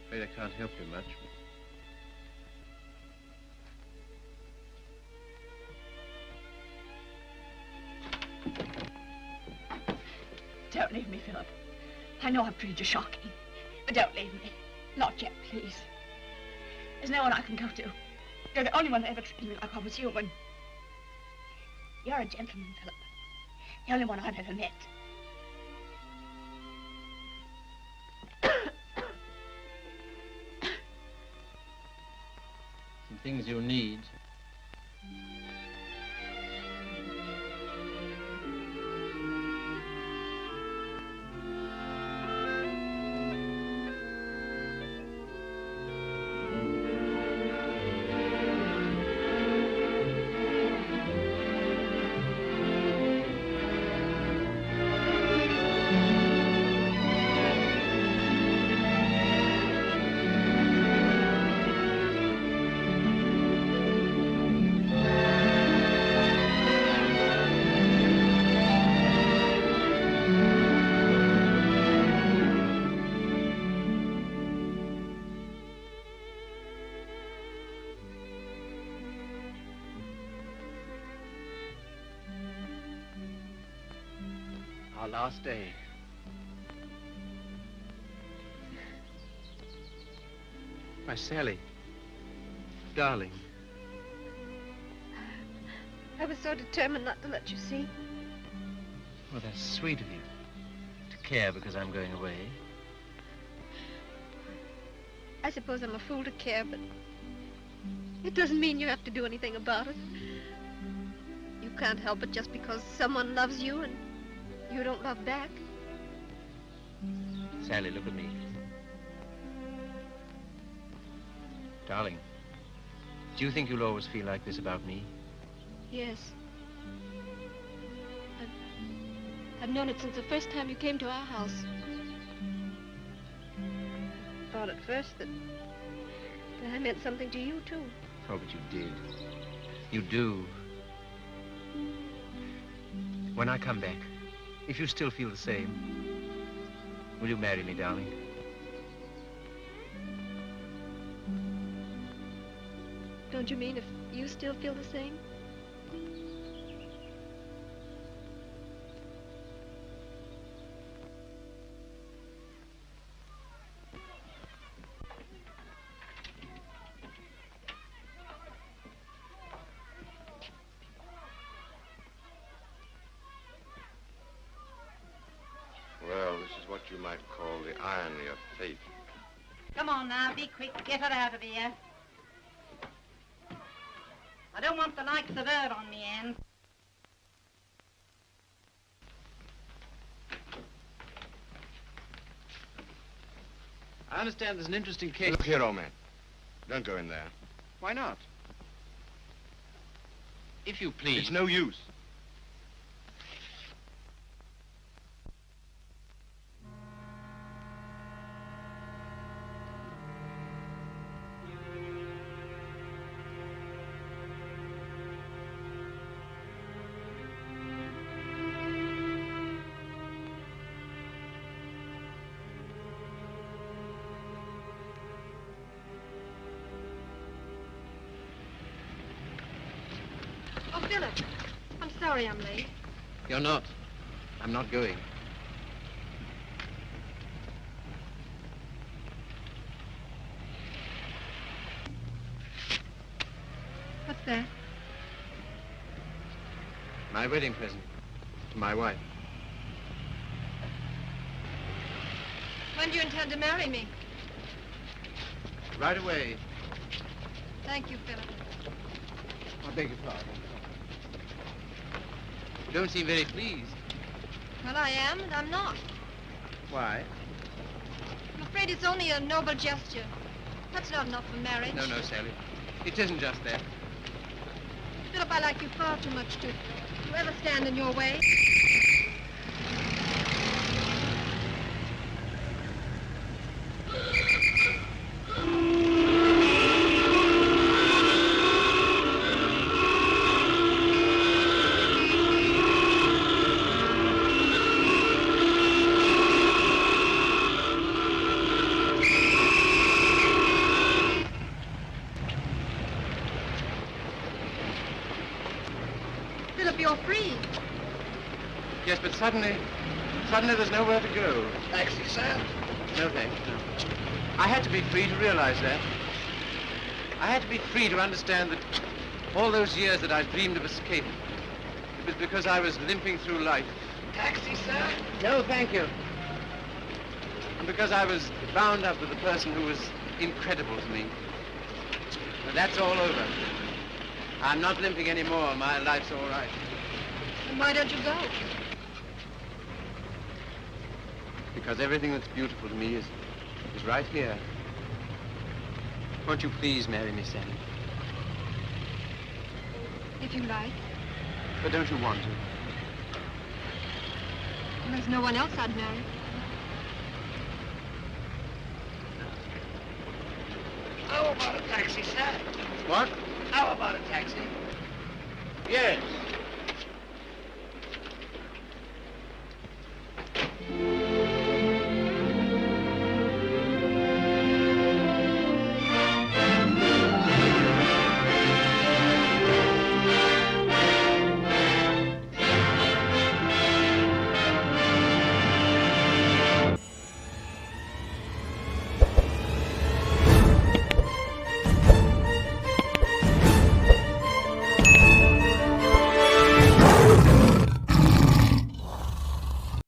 Afraid I can't help you much. Don't leave me, Philip. I know I've treated you shocking, but don't leave me. Not yet, please. There's no one I can go to. You're the only one that ever treated me like I was human. You're a gentleman, Philip. The only one I've ever met. Some things you need. Our last day. My Sally. Darling. I was so determined not to let you see. Well, that's sweet of you. To care because I'm going away. I suppose I'm a fool to care, but it doesn't mean you have to do anything about it. You can't help it just because someone loves you and you don't love back. Sally, look at me. Darling, do you think you'll always feel like this about me? Yes. I've known it since the first time you came to our house. I thought at first that I meant something to you, too. Oh, but you did. You do. When I come back, if you still feel the same, will you marry me, darling? Don't you mean if you still feel the same? Well, this is what you might call the irony of fate. Come on now, be quick. Get her out of here. I don't want the likes of her on me end. I understand there's an interesting case. Look here, old man. Don't go in there. Why not? If you please. It's no use. I'm sorry I'm late. You're not. I'm not going. What's that? My wedding present to my wife. When do you intend to marry me? Right away. Thank you, Philip. I beg your pardon. You don't seem very pleased. Well, I am, and I'm not. Why? I'm afraid it's only a noble gesture. That's not enough for marriage. No, Sally. It isn't just that. Philip, I like you far too much to ever stand in your way. You're free. Yes, but suddenly there's nowhere to go. Taxi, sir? No, thanks, no. I had to be free to realize that. I had to be free to understand that all those years that I dreamed of escape, it was because I was limping through life. Taxi, sir? No, thank you. And because I was bound up with a person who was incredible to me. But that's all over. I'm not limping anymore. My life's all right. Then why don't you go? Because everything that's beautiful to me is right here. Won't you please marry me, Sally? If you like. But don't you want to? Well, there's no one else I'd marry. How about a taxi, sir? What? How about a taxi? Yes.